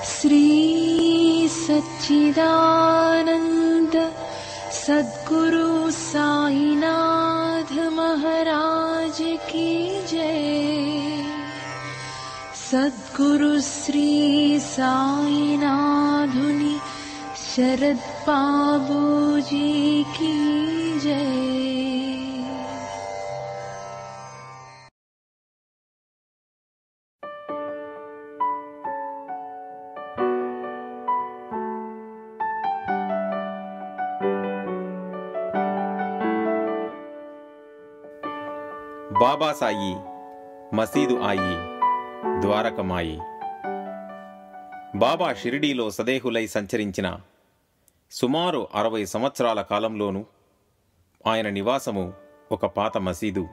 श्री सच्चिदानंद सद्गुरु साईनाथ महाराज की जय। सद्गुरु श्री साईनाथुनि शरद बाबूजी की जय। బాబా సాయి మసీదు ఆయి ద్వారకమాయి. బాబా షిరిడీలో సదేహులై సంచరించిన సుమారు 60 సంవత్సరాల కాలంలోనూ ఆయన నివాసము ఒక పాత మసీదు.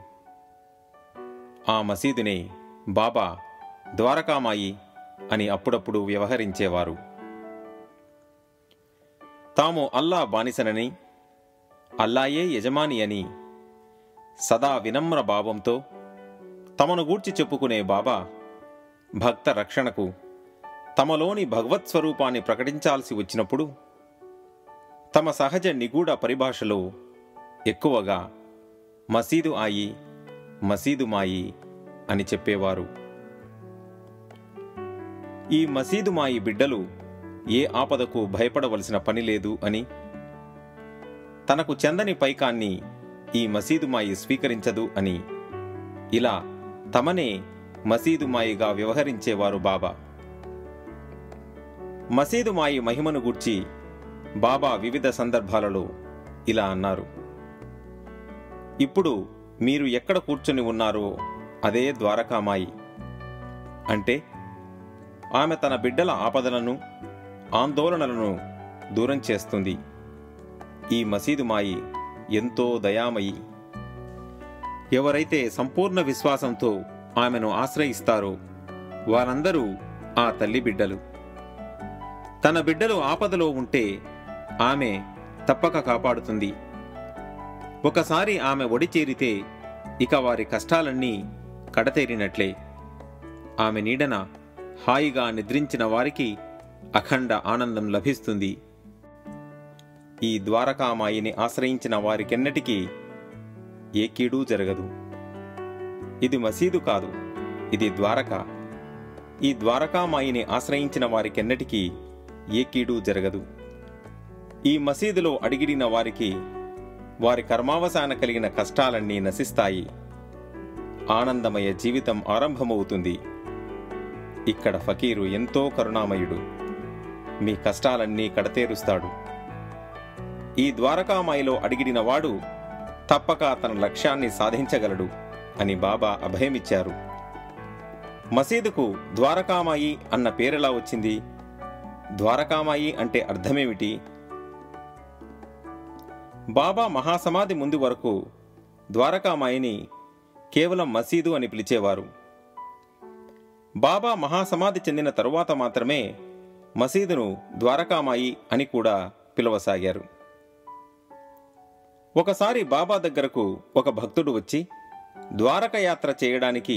ఆ మసీదునే బాబా ద్వారకామాయి అని అప్పుడప్పుడు వ్యవహరించేవారు. తాము అల్లా బానిసనని, అల్లాయే యజమాని అని సదా వినమ్ర భావంతో తమను గూర్చి చెప్పుకునే బాబా భక్త రక్షణకు తమలోని భగవత్ స్వరూపాన్ని ప్రకటించాల్సి వచ్చినప్పుడు తమ సహజ నిగూఢ పరిభాషలో ఎక్కువగా మసీదు ఆయి, మసీదు మాయి అని చెప్పేవారు. ఈ మసీదు మాయి బిడ్డలు ఏ ఆపదకు భయపడవలసిన పని లేదు అని, తనకు చెందని పైకాన్ని ఈ మసీదు మాయి స్వీకరించదు అని, ఇలా తమనే మసీదు మాయిగా వ్యవహరించేవారు బాబా. మసీదు మాయి మహిమను గూర్చి బాబా వివిధ సందర్భాలలో ఇలా అన్నారు: ఇప్పుడు మీరు ఎక్కడ కూర్చొని ఉన్నారో అదే ద్వారకామాయి. అంటే ఆమె తన బిడ్డల ఆపదలను, ఆందోళనలను దూరం చేస్తుంది. ఈ మసీదు మాయి ఎంతో దయామయి. ఎవరైతే సంపూర్ణ విశ్వాసంతో ఆమెను ఆశ్రయిస్తారో వారందరూ ఆ తల్లి బిడ్డలు. తన బిడ్డలు ఆపదలో ఉంటే ఆమె తప్పక కాపాడుతుంది. ఒకసారి ఆమె ఒడి చేరితే ఇక వారి కష్టాలన్నీ కడతేరినట్లే. ఆమె నీడన హాయిగా నిద్రించిన వారికి అఖండ ఆనందం లభిస్తుంది. ఈ ద్వారకామాయిని ఆశ్రయించిన వారికెన్నటికీ ఏ కీడూ జరగదు. ఇది మసీదు కాదు, ఇది ద్వారక. ఈ ద్వారకామాయిని ఆశ్రయించిన వారికెన్నటికీ ఏ కీడూ జరగదు. ఈ మసీదులో అడిగిడిన వారికి వారి కర్మావసాన కలిగిన కష్టాలన్నీ నశిస్తాయి. ఆనందమయ జీవితం ఆరంభమవుతుంది. ఇక్కడ ఫకీరు ఎంతో కరుణామయుడు. మీ కష్టాలన్నీ కడతేరుస్తాడు. ఈ ద్వారకామాయిలో అడిగిడినవాడు తప్పక తన లక్ష్యాన్ని సాధించగలడు అని బాబా అభయమిచ్చారు. మసీదుకు ద్వారకామాయి అన్న పేరెలా వచ్చింది? ద్వారకామాయి అంటే అర్థమేమిటి? బాబా మహాసమాధి ముందు వరకు ద్వారకామాయిని కేవలం మసీదు అని పిలిచేవారు. బాబా మహాసమాధి చెందిన తరువాత మాత్రమే మసీదును ద్వారకామాయి అని కూడా పిలవసాగారు. ఒకసారి బాబా దగ్గరకు ఒక భక్తుడు వచ్చి ద్వారక యాత్ర చేయడానికి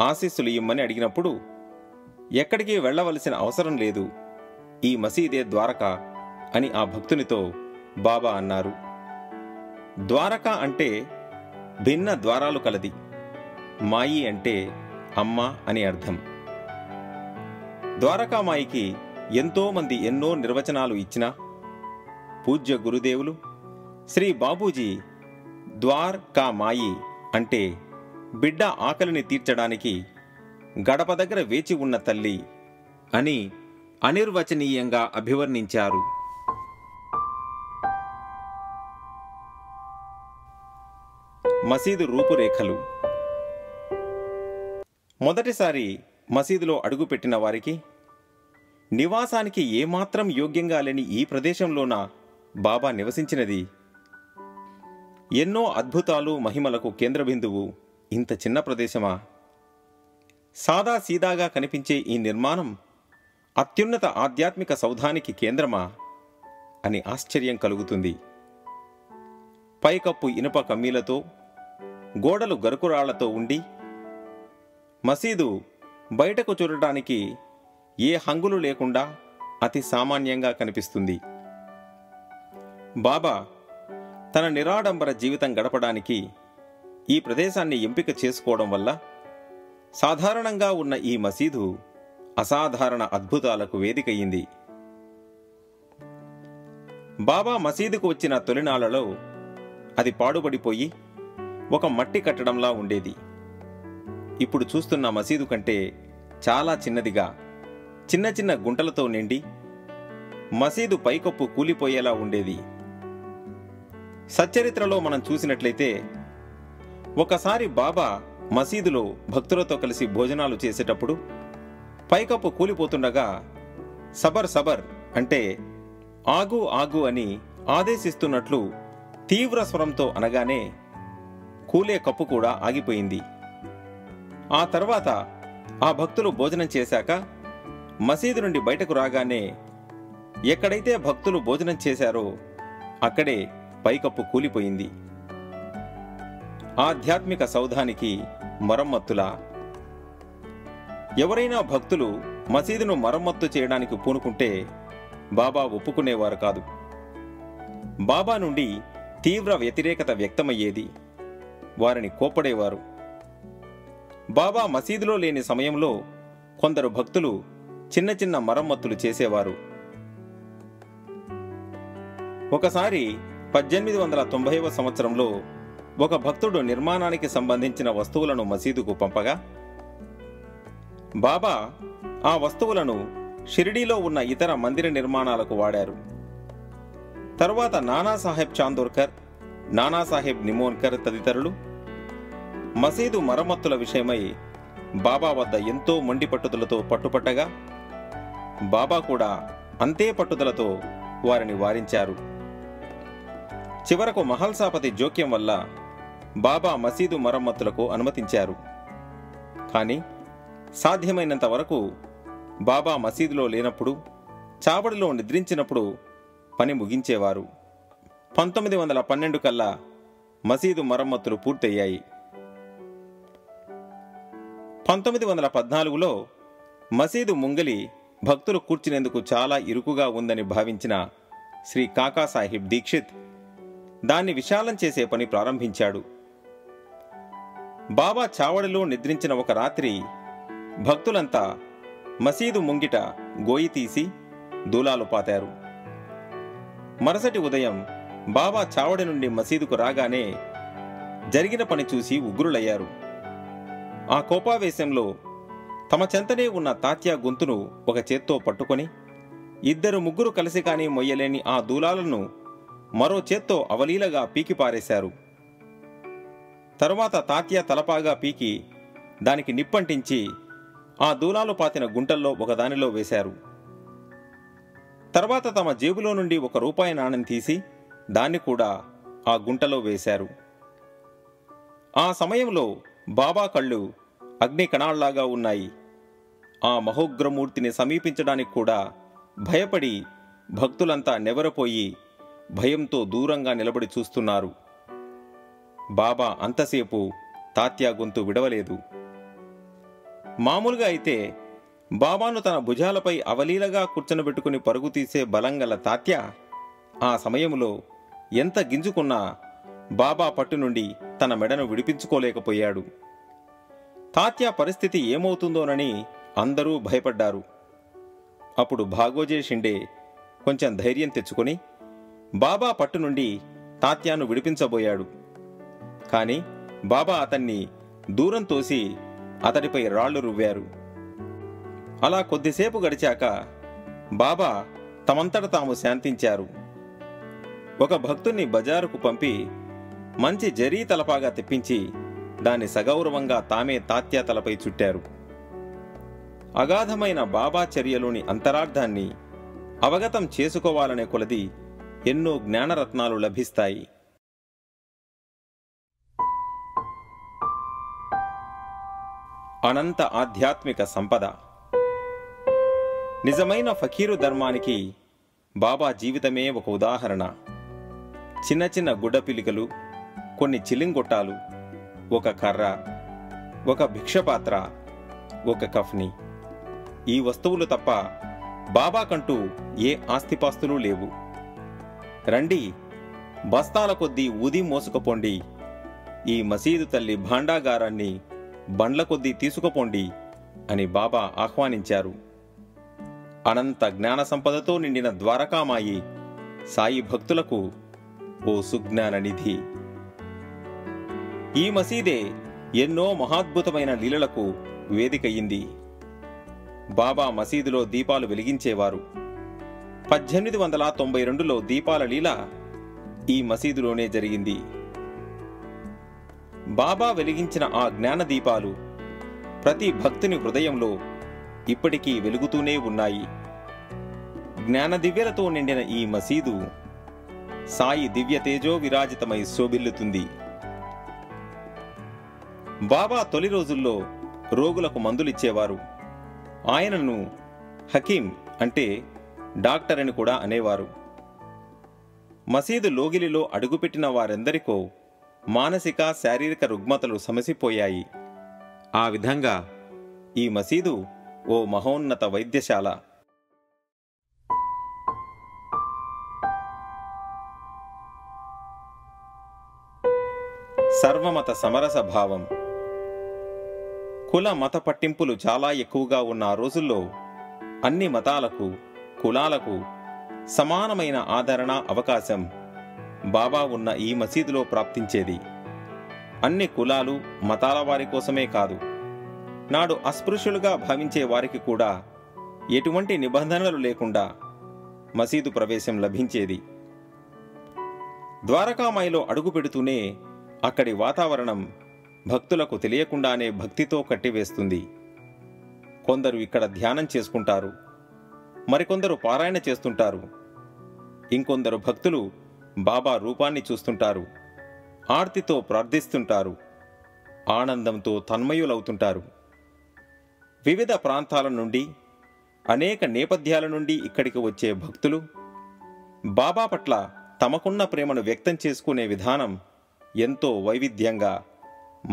ఆశీస్సులు ఇమ్మని అడిగినప్పుడు, ఎక్కడికి వెళ్లవలసిన అవసరం లేదు, ఈ మసీదే ద్వారక అని ఆ భక్తునితో బాబా అన్నారు. ద్వారక అంటే భిన్న ద్వారాలు కలది, మాయి అంటే అమ్మ అని అర్థం. ద్వారకామాయికి ఎంతోమంది ఎన్నో నిర్వచనాలు ఇచ్చినా పూజ్య గురుదేవులు శ్రీ బాబూజీ ద్వారకామాయి అంటే బిడ్డ ఆకలిని తీర్చడానికి గడప దగ్గర వేచి ఉన్న తల్లి అని అనిర్వచనీయంగా అభివర్ణించారు. మసీదు రూపురేఖలు. మొదటిసారి మసీదులో అడుగుపెట్టిన వారికి నివాసానికి ఏమాత్రం యోగ్యంగా లేని ఈ ప్రదేశంలోన బాబా నివసించినది. ఎన్నో అద్భుతాలు, మహిమలకు కేంద్రబిందువు ఇంత చిన్న ప్రదేశమా? సాదా సీదాగా కనిపించే ఈ నిర్మాణం అత్యున్నత ఆధ్యాత్మిక సౌధానికి కేంద్రమా అని ఆశ్చర్యం కలుగుతుంది. పైకప్పు ఇనుప కమ్మీలతో, గోడలు గరుకురాళ్లతో ఉండి, మసీదు బయటకు చూడటానికి ఏ హంగులు లేకుండా అతి సామాన్యంగా కనిపిస్తుంది. బాబా తన నిరాడంబర జీవితం గడపడానికి ఈ ప్రదేశాన్ని ఎంపిక చేసుకోవడం వల్ల సాధారణంగా ఉన్న ఈ మసీదు అసాధారణ అద్భుతాలకు వేదికయ్యింది. బాబా మసీదుకు వచ్చిన తొలినాళ్లలో అది పాడుబడిపోయి ఒక మట్టి కట్టడంలా ఉండేది. ఇప్పుడు చూస్తున్న మసీదు కంటే చాలా చిన్నదిగా, చిన్న చిన్న గుంటలతో నిండి మసీదు పైకప్పు కూలిపోయేలా ఉండేది. సచ్చరిత్రలో మనం చూసినట్లయితే ఒకసారి బాబా మసీదులో భక్తులతో కలిసి భోజనాలు చేసేటప్పుడు పైకప్పు కూలిపోతుండగా సబర్ సబర్ అంటే ఆగు ఆగు అని ఆదేశిస్తున్నట్లు తీవ్ర స్వరంతో అనగానే కూలే కప్పు కూడా ఆగిపోయింది. ఆ తర్వాత ఆ భక్తులు భోజనం చేశాక మసీదు నుండి బయటకు రాగానే ఎక్కడైతే భక్తులు భోజనం చేశారో అక్కడే పైకప్పు కూలిపోయింది. ఆధ్యాత్మిక సౌధానికి మరమ్మత్తులా ఎవరైనా భక్తులు మసీదును మరమ్మత్తు చేయడానికి పూనుకుంటే బాబా ఒప్పుకునేవారు కాదు. బాబా నుండి తీవ్ర వ్యతిరేకత వ్యక్తమయ్యేది. వారిని కోప్పడేవారు. బాబా మసీదులో లేని సమయంలో కొందరు భక్తులు చిన్న చిన్న మరమ్మతులు చేసేవారు. ఒకసారి 1890వ సంవత్సరంలో ఒక భక్తుడు నిర్మాణానికి సంబంధించిన వస్తువులను మసీదుకు పంపగా బాబా ఆ వస్తువులను షిరిడీలో ఉన్న ఇతర మందిర నిర్మాణాలకు వాడారు. తరువాత నానాసాహెబ్ చాందోర్కర్, నానాసాహెబ్ నిమోన్కర్ తదితరులు మసీదు మరమ్మతుల విషయమై బాబా వద్ద ఎంతో మొండి పట్టుదలతో పట్టుపట్టగా బాబా కూడా అంతే పట్టుదలతో వారిని వారించారు. చివరకు మహల్సాపతి జోక్యం వల్ల బాబా మసీదు మరమ్మతులకు అనుమతించారు. కానీ సాధ్యమైనంత వరకు బాబా మసీదులో లేనప్పుడు, చావడిలో నిద్రించినప్పుడు పని ముగించేవారు. 1912 కల్లా మసీదు మరమ్మతులు పూర్తయ్యాయి. 1914లో మసీదు ముంగలి భక్తులు కూర్చునేందుకు చాలా ఇరుకుగా ఉందని భావించిన శ్రీ కాకాసాహెబ్ దీక్షిత్ దాన్ని విశాలం చేసే పని ప్రారంభించాడు. బాబా చావడిలో నిద్రించిన ఒక రాత్రి భక్తులంతా మసీదు ముంగిట గోయి తీసి దూలాలు పాతారు. మరుసటి ఉదయం బాబా చావడి నుండి మసీదుకు రాగానే జరిగిన పని చూసి ఉగ్రులయ్యారు. ఆ కోపావేశంలో తమ చెంతనే ఉన్న తాత్యా గొంతును ఒక చేత్తో పట్టుకొని 2-3 కలిసి కానీ మొయ్యలేని ఆ దూలాలను మరో చేత్తో అవలీలగా పీకి పారేశారు. తరువాత తాత్యా తలపాగా పీకి దానికి నిప్పంటించి ఆ దూలాలు పాతిన గుంటల్లో ఒకదానిలో వేశారు. తర్వాత తమ జేబులో నుండి ₹1 నాణెం తీసి దాన్ని కూడా ఆ గుంటలో వేశారు. ఆ సమయంలో బాబా కళ్ళు అగ్ని కణాల్లాగా ఉన్నాయి. ఆ మహోగ్రమూర్తిని సమీపించడానికి కూడా భయపడి భక్తులంతా నెవరపోయి భయంతో దూరంగా నిలబడి చూస్తున్నారు. బాబా అంతసేపు తాత్యా గొంతు విడవలేదు. మామూలుగా అయితే బాబాను తన భుజాలపై అవలీలగా కూర్చొనబెట్టుకుని పరుగు తీసే బలంగల తాత్యా ఆ సమయంలో ఎంత గింజుకున్నా బాబా పట్టు నుండి తన మెడను విడిపించుకోలేకపోయాడు. తాత్యా పరిస్థితి ఏమవుతుందోనని అందరూ భయపడ్డారు. అప్పుడు భాగోజే షిండే కొంచెం ధైర్యం తెచ్చుకొని బాబా పట్టు నుండి తాత్యాను విడిపించబోయాడు. కాని బాబా అతన్ని దూరం తోసి అతడిపై రాళ్లు రువ్వారు. అలా కొద్దిసేపు గడిచాక బాబా తమంతట తాము శాంతించారు. ఒక భక్తుణ్ణి బజారుకు పంపి మంచి జరీ తలపాగా తెప్పించి దాన్ని సగౌరవంగా తామే తాత్యా తలపై చుట్టారు. అగాధమైన బాబా చర్యలోని అంతరార్థాన్ని అవగతం చేసుకోవాలనే కొలది ఎన్నో జ్ఞానరత్నాలు లభిస్తాయి. అనంత ఆధ్యాత్మిక సంపద. నిజమైన ఫకీరు ధర్మానికి బాబా జీవితమే ఒక ఉదాహరణ. చిన్న చిన్న గుడ్డపిలికలు, కొన్ని చిలింగొట్టాలు, ఒక కర్ర, ఒక భిక్షపాత్ర, ఒక కఫ్ని, ఈ వస్తువులు తప్ప బాబాకంటూ ఏ ఆస్తిపాస్తులు లేవు. రండి, బస్తాల కొద్దీ ఊది మోసుకుపోండి, ఈ మసీదు తల్లి భాండాగారాన్ని బండ్ల కొద్దీ తీసుకుపోండి అని బాబా ఆహ్వానించారు. అనంత జ్ఞాన సంపదతో నిండిన ద్వారకామాయి సాయి భక్తులకు ఓ సుజ్ఞాన నిధి. ఈ మసీదే ఎన్నో మహాద్భుతమైన లీలలకు వేదికయ్యింది. బాబా మసీదులో దీపాలు వెలిగించేవారు. 1892లో దీపాల లీల ఈ మసీదులోనే జరిగింది. బాబా వెలిగించిన ఆ జ్ఞాన దీపాలు ప్రతి భక్తుని హృదయంలో ఇప్పటికీ వెలుగుతూనే ఉన్నాయి. జ్ఞాన దివ్యలతో నిండిన ఈ మసీదు సాయి దివ్య తేజో విరాజితమై శోభిల్లుతుంది. బాబా తొలి రోజుల్లో రోగులకు మందులిచ్చేవారు. ఆయనను హకీం అంటే డాక్టర్ అని కూడా అనేవారు. మసీదు లోగిలిలో అడుగుపెట్టిన వారెందరికో మానసిక శారీరక రుగ్మతలు సమసిపోయాయి. ఆ విధంగా ఈ మసీదు ఓ మహోన్నత వైద్యశాల. సర్వమత సమరస భావం. కుల మత పట్టింపులు చాలా ఎక్కువగా ఉన్న ఆ రోజుల్లో అన్ని మతాలకు, కులాలకు సమానమైన ఆదరణ, అవకాశం బాబా ఉన్న ఈ మసీదులో ప్రాప్తించేది. అన్ని కులాలు, మతాల వారి కోసమే కాదు, నాడు అస్పృశ్యులుగా భావించే వారికి కూడా ఎటువంటి నిబంధనలు లేకుండా మసీదు ప్రవేశం లభించేది. ద్వారకామాయిలో అడుగు పెడుతూనే అక్కడి వాతావరణం భక్తులకు తెలియకుండానే భక్తితో కట్టివేస్తుంది. కొందరు ఇక్కడ ధ్యానం చేసుకుంటారు, మరికొందరు పారాయణ చేస్తుంటారు, ఇంకొందరు భక్తులు బాబా రూపాన్ని చూస్తుంటారు, ఆర్తితో ప్రార్థిస్తుంటారు, ఆనందంతో తన్మయులవుతుంటారు. వివిధ ప్రాంతాల నుండి, అనేక నేపథ్యాల నుండి ఇక్కడికి వచ్చే భక్తులు బాబా పట్ల తమకున్న ప్రేమను వ్యక్తం చేసుకునే విధానం ఎంతో వైవిధ్యంగా,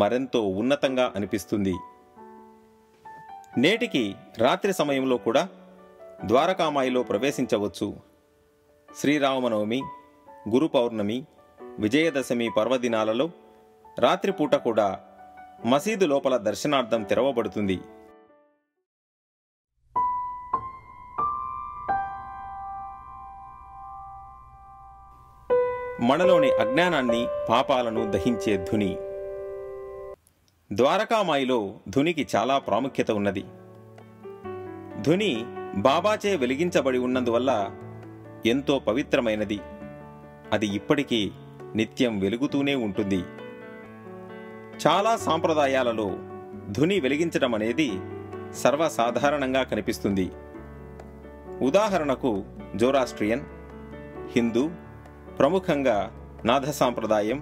మరెంతో ఉన్నతంగా అనిపిస్తుంది. నేటికి రాత్రి సమయంలో కూడా ద్వారకామాయిలో ప్రవేశించవచ్చు. శ్రీరామనవమి, గురు పౌర్ణమి, విజయదశమి పర్వదినాలలో రాత్రిపూట కూడా మసీదు లోపల దర్శనార్థం తెరవబడుతుంది. మనలోని అజ్ఞానాన్ని, పాపాలను దహించే ధుని. ద్వారకామాయిలో ధునికి చాలా ప్రాముఖ్యత ఉన్నది. ధుని బాబాచే వెలిగించబడి ఉన్నందువల్ల ఎంతో పవిత్రమైనది. అది ఇప్పటికీ నిత్యం వెలుగుతూనే ఉంటుంది. చాలా సాంప్రదాయాలలో ధుని వెలిగించడం అనేది సర్వసాధారణంగా కనిపిస్తుంది. ఉదాహరణకు జోరాస్ట్రియన్, హిందూ, ప్రముఖంగా నాథ సాంప్రదాయం,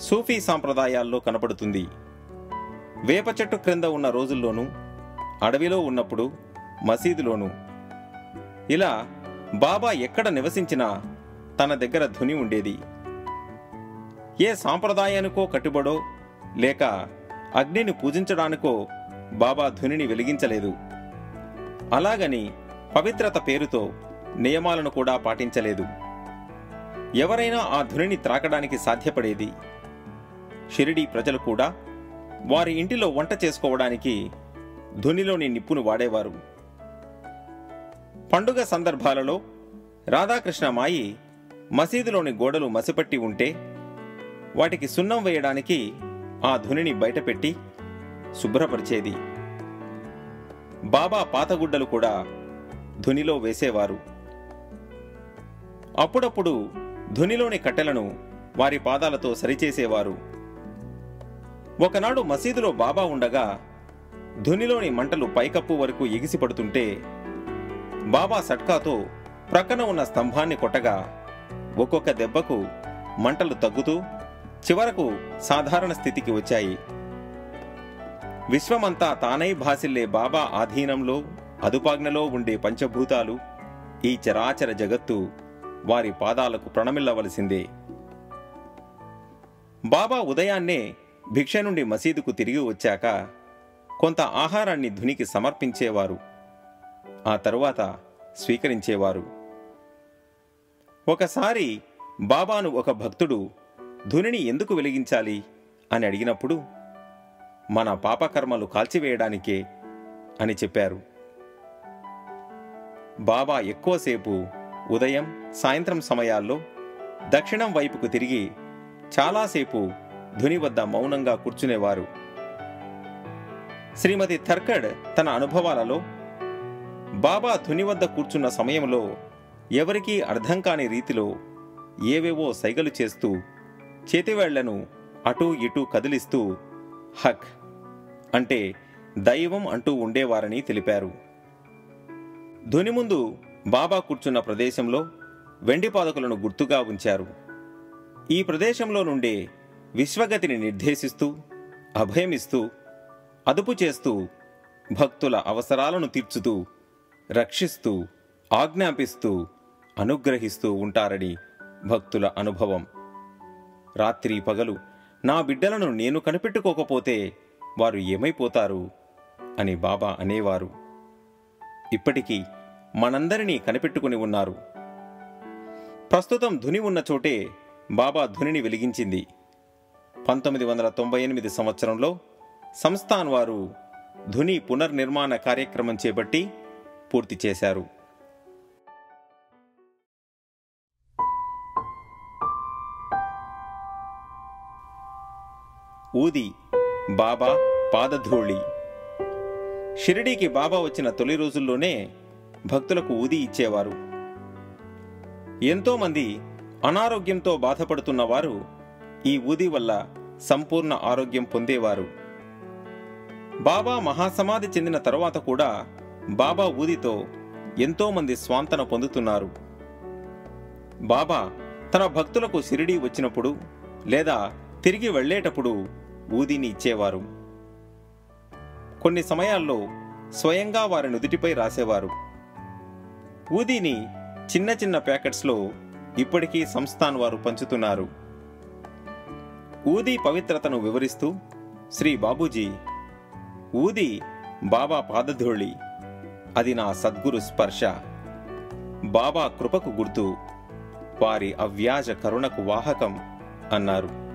సూఫీ సాంప్రదాయాల్లో కనపడుతుంది. వేప చెట్టు క్రింద ఉన్న రోజుల్లోనూ, అడవిలో ఉన్నప్పుడు మసీదులోనూ. ఇలా బాబా ఎక్కడ నివసించినా తన దగ్గర ధుని ఉండేది. ఏ సాంప్రదాయానికో కట్టుబడో లేక అగ్నిని పూజించడానికో బాబా ధునిని వెలిగించలేదు. అలాగని పవిత్రత పేరుతో నియమాలను కూడా పాటించలేదు. ఎవరైనా ఆ ధునిని త్రాకడానికి సాధ్యపడేది. షిరిడీ ప్రజలు కూడా వారి ఇంటిలో వంట చేసుకోవడానికి ధునిలోని నిప్పును వాడేవారు. పండుగ సందర్భాలలో రాధాకృష్ణమాయి మసీదులోని గోడలు మసిపట్టి ఉంటే వాటికి సున్నం వేయడానికి ఆ ధునిని బయటపెట్టి శుభ్రపరిచేది. బాబా పాతగుడ్డలు కూడా ధునిలో వేసేవారు. అప్పుడప్పుడు ధునిలోని కట్టెలను వారి పాదాలతో సరిచేసేవారు. ఒకనాడు మసీదులో బాబా ఉండగా ధునిలోని మంటలు పైకప్పు వరకు ఎగిసిపడుతుంటే బాబా సట్కాతో ప్రక్కన ఉన్న స్తంభాన్ని కొట్టగా ఒక్కొక్క దెబ్బకు మంటలు తగ్గుతూ చివరకు సాధారణ స్థితికి వచ్చాయి. విశ్వమంతా తానై భాసిల్లే బాబా ఆధీనంలో, అదుపాజ్ఞలో ఉండే పంచభూతాలు, ఈ చరాచర జగత్తు వారి పాదాలకు ప్రణమిల్లవలసిందే. బాబా ఉదయాన్నే భిక్ష నుండి మసీదుకు తిరిగి వచ్చాక కొంత ఆహారాన్ని ధునికి సమర్పించేవారు. ఆ తరువాత స్వీకరించేవారు. ఒకసారి బాబాను ఒక భక్తుడు ధునిని ఎందుకు వెలిగించాలి అని అడిగినప్పుడు, మన పాపకర్మలు కాల్చివేయడానికే అని చెప్పారు. బాబా ఎక్కువసేపు ఉదయం సాయంత్రం సమయాల్లో దక్షిణం వైపుకు తిరిగి చాలాసేపు ధుని వద్ద మౌనంగా కూర్చునేవారు. శ్రీమతి థర్కడ్ తన అనుభవాలలో బాబా ధుని వద్ద కూర్చున్న సమయంలో ఎవరికీ అర్థం కాని రీతిలో ఏవేవో సైగలు చేస్తూ చేతివేళ్లను అటూ ఇటూ కదిలిస్తూ హక్ అంటే దైవం అంటూ ఉండేవారని తెలిపారు. ధుని ముందు బాబా కూర్చున్న ప్రదేశంలో వెండి పాదుకలను గుర్తుగా ఉంచారు. ఈ ప్రదేశంలో నుండే విశ్వగతిని నిర్దేశిస్తూ, అభయమిస్తూ, అదుపు చేస్తూ, భక్తుల అవసరాలను తీర్చుతూ, రక్షిస్తూ, ఆజ్ఞాపిస్తూ, అనుగ్రహిస్తూ ఉంటారని భక్తుల అనుభవం. రాత్రి పగలు నా బిడ్డలను నేను కనిపెట్టుకోకపోతే వారు ఏమైపోతారు అని బాబా అనేవారు. ఇప్పటికీ మనందరినీ కనిపెట్టుకుని ఉన్నారు. ప్రస్తుతం ధుని ఉన్న చోటే బాబా ధునిని వెలిగించింది. 1998 సంవత్సరంలో సంస్థాన్ వారు ధుని పునర్నిర్మాణ కార్యక్రమం చేపట్టి పూర్తి చేశారు. ఊది బాబా పాదధూళి. షిరిడీకి బాబా వచ్చిన తొలి రోజుల్లోనే భక్తులకు ఊది ఇచ్చేవారు. ఎంతోమంది అనారోగ్యంతో బాధపడుతున్న వారు ఈ ఊది వల్ల సంపూర్ణ ఆరోగ్యం పొందేవారు. బాబా మహాసమాధి చెందిన తరువాత కూడా బాబా ఊదితో ఎంతోమంది స్వాంతన పొందుతున్నారు. బాబా తన భక్తులకు షిరిడీ వచ్చినప్పుడు లేదా తిరిగి వెళ్లేటప్పుడు ఊదిని ఇచ్చేవారు. కొన్ని సమయాల్లో స్వయంగా వారి నుదిటిపై రాసేవారు. ఊదిని చిన్న చిన్న ప్యాకెట్స్లో ఇప్పటికీ సంస్థాన్ వారు పంచుతున్నారు. ఊది పవిత్రతను వివరిస్తూ శ్రీ బాబూజీ, ఊది బాబా పాదధూళి, అది నా సద్గురు స్పర్శ, బాబా కృపకు గుర్తు, వారి అవ్యాజ కరుణకు వాహకం అన్నారు.